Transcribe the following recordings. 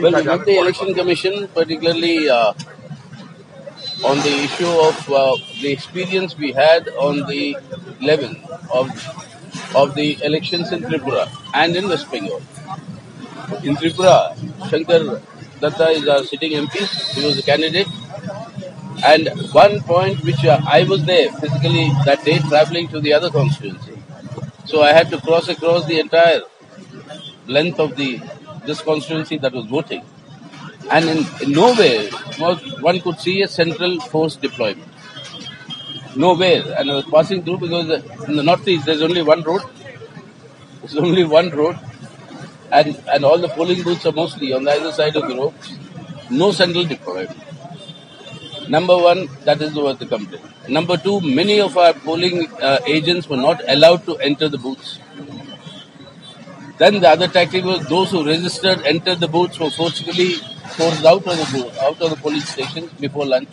Well, we met the Election Commission, particularly on the issue of the experience we had on the 11th of the elections in Tripura and in West Bengal. In Tripura, Shankar Datta is our sitting MP. He was a candidate. And one point which I was there physically that day traveling to the other constituency. So I had to cross across the entire length of this constituency that was voting. And in nowhere one could see a central force deployment. Nowhere. And I was passing through because in the northeast there's only one road. There's only one road. And all the polling booths are mostly on the other side of the road. No central deployment. Number one, that is what the complaint. Number two, many of our polling agents were not allowed to enter the booths. Then the other tactic was those who registered, entered the booths, were forcibly forced out of the booth, out of the police station before lunch.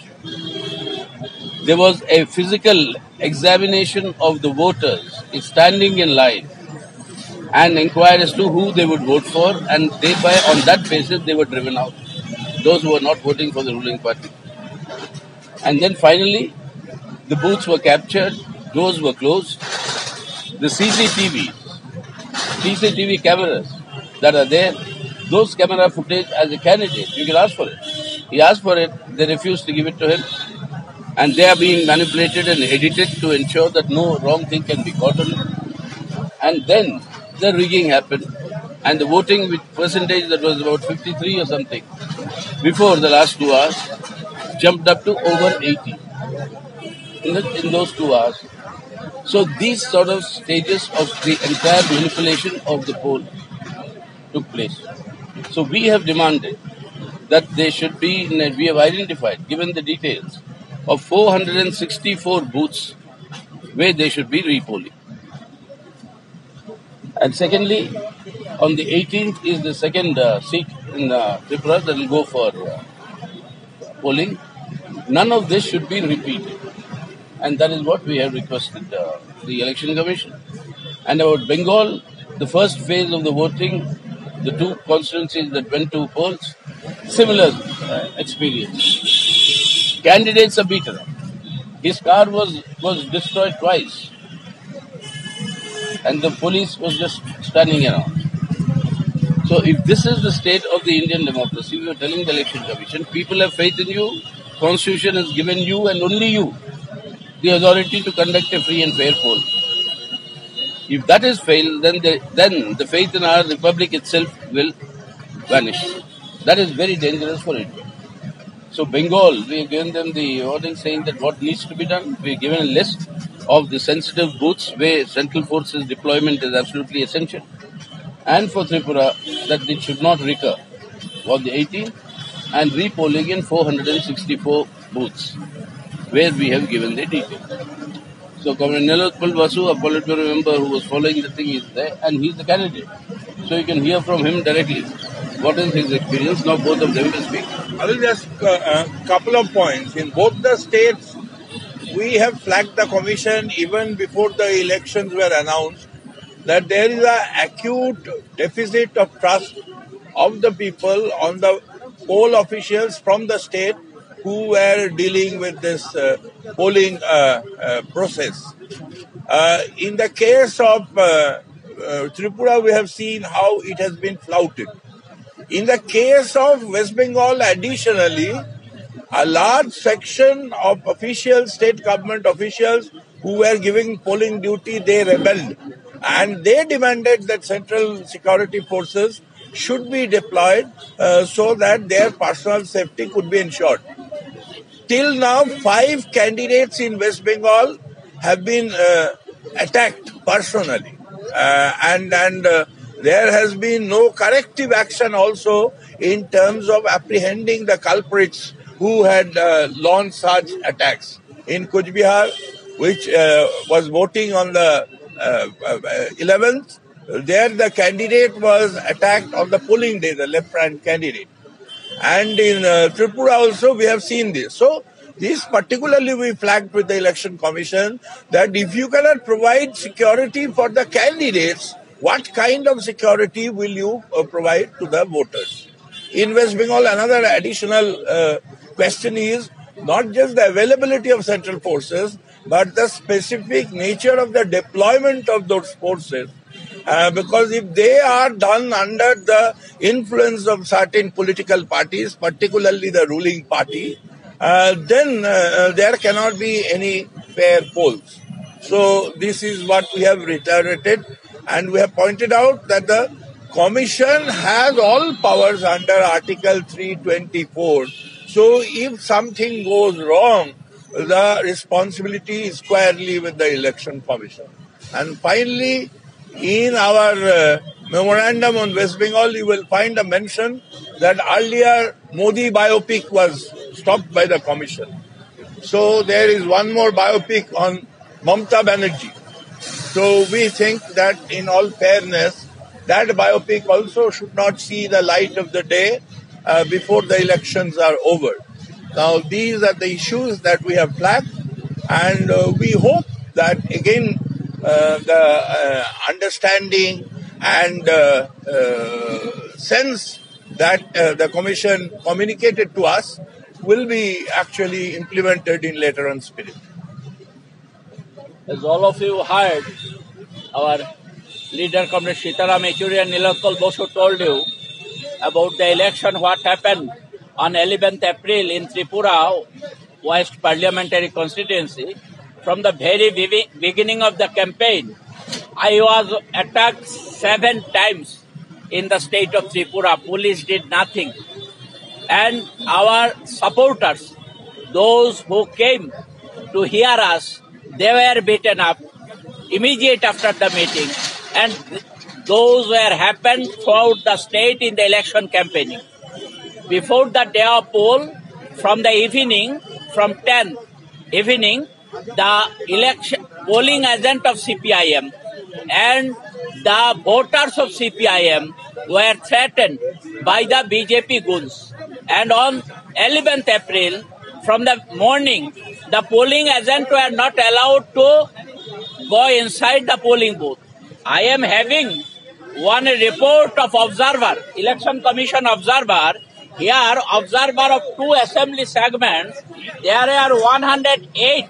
There was a physical examination of the voters standing in line and inquired as to who they would vote for, and thereby on that basis they were driven out. Those who were not voting for the ruling party. And then finally, the booths were captured, doors were closed. The CCTV cameras that are there, those camera footage as a candidate, you can ask for it. He asked for it, they refused to give it to him. And they are being manipulated and edited to ensure that no wrong thing can be caught on it. And then the rigging happened. And the voting with percentage that was about 53 or something before the last 2 hours jumped up to over 80 in those 2 hours. So these sort of stages of the entire manipulation of the poll took place. So we have demanded that there should be, we have identified, given the details, of 464 booths where they should be repolling. And secondly, on the 18th is the second seat in Tripura that will go for polling. None of this should be repeated. And that is what we have requested the Election Commission. And about Bengal, the first phase of the voting, the two constituencies that went to polls, similar experience. Candidates are beaten up. His car was destroyed twice. And the police was just standing around. So if this is the state of the Indian democracy, we are telling the Election Commission, people have faith in you, Constitution has given you and only you the authority to conduct a free and fair poll. If that is failed, then the faith in our republic itself will vanish. That is very dangerous for India. So Bengal, we have given them the warning saying that what needs to be done. We have given a list of the sensitive booths where central forces deployment is absolutely essential. And for Tripura, that it should not recur on the 18th and repolling in 464 booths where we have given the details. So Comrade Nilotpal Vasu, a Politburo member who was following the thing, is there and he is the candidate. So you can hear from him directly what is his experience. Now both of them will speak. I will just a couple of points. In both the states, we have flagged the commission even before the elections were announced that there is an acute deficit of trust of the people on the poll officials from the state who were dealing with this polling process. In the case of Tripura, we have seen how it has been flouted. In the case of West Bengal, additionally, a large section of officials, state government officials who were giving polling duty, they rebelled. And they demanded that central security forces should be deployed so that their personal safety could be ensured. Till now, 5 candidates in West Bengal have been attacked personally. And there has been no corrective action also in terms of apprehending the culprits who had launched such attacks. In Kuch Bihar, which was voting on the 11th, there the candidate was attacked on the polling day, the left-hand candidate. And in Tripura also we have seen this. So this particularly we flagged with the Election Commission that if you cannot provide security for the candidates, what kind of security will you provide to the voters? in West Bengal, another additional question is not just the availability of central forces, but the specific nature of the deployment of those forces. Because if they are done under the influence of certain political parties, particularly the ruling party, then there cannot be any fair polls. So this is what we have reiterated, and we have pointed out that the Commission has all powers under Article 324. So if something goes wrong, the responsibility is squarely with the Election Commission. And finally, in our memorandum on West Bengal, you will find a mention that earlier Modi biopic was stopped by the Commission. So there is one more biopic on Mamata Banerjee. So we think that in all fairness, that biopic also should not see the light of the day before the elections are over. Now these are the issues that we have flagged, and we hope that again the understanding and sense that the Commission communicated to us will be actually implemented in later on spirit. As all of you heard, our leader, Comrade Sitaram Yechury and Nilotkal Bosu told you about the election, what happened on 11th April in Tripura West Parliamentary Constituency. From the very beginning of the campaign, I was attacked 7 times in the state of Tripura. Police did nothing. And our supporters, those who came to hear us, they were beaten up immediate after the meeting. And those were happened throughout the state in the election campaigning. Before the day of poll, from the evening, from 10th evening, the election polling agent of CPIM and the voters of CPIM were threatened by the BJP goons. And on 11th April, from the morning, the polling agents were not allowed to go inside the polling booth. I am having one report of observer, Election Commission observer. Here, observer of 2 assembly segments, there are 108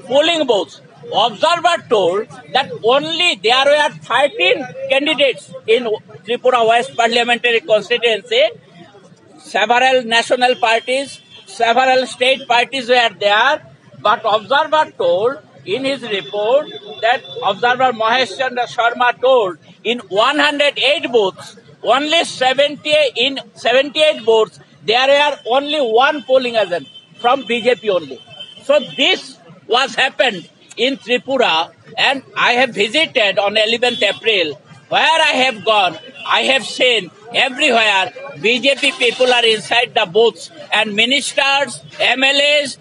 polling booths. Observer told that only there were 13 candidates in Tripura West Parliamentary Constituency. Several national parties, several state parties were there, but observer told in his report that observer Mahesh Chandra Sharma told in 108 booths, only 78 booths, there were only one polling agent from BJP only. So this was happened in Tripura, and I have visited on 11th April. Where I have gone, I have seen everywhere BJP people are inside the booths, and ministers, MLAs,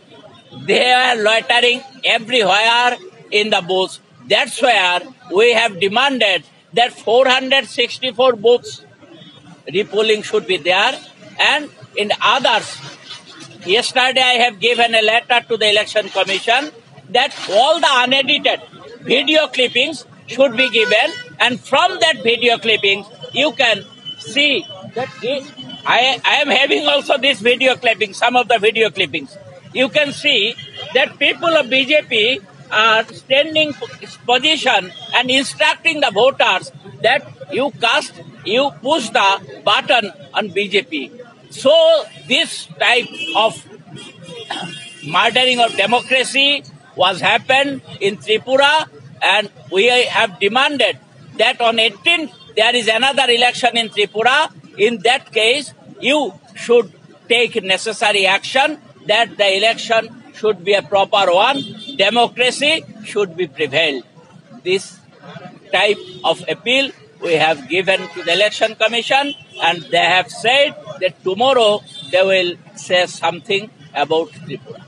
they are loitering everywhere in the booths. That's where we have demanded that 464 booths repolling should be there. And in others, yesterday I have given a letter to the Election Commission that all the unedited video clippings should be given, and from that video clippings you can see that I am having also this video clipping, some of the video clippings. You can see that people of BJP are standing position and instructing the voters that you push the button on BJP. So this type of murdering of democracy was happened in Tripura, and we have demanded that on 18th there is another election in Tripura. In that case, you should take necessary action that the election should be a proper one. Democracy should be prevailed. This type of appeal we have given to the Election Commission, and they have said that tomorrow they will say something about Tripura.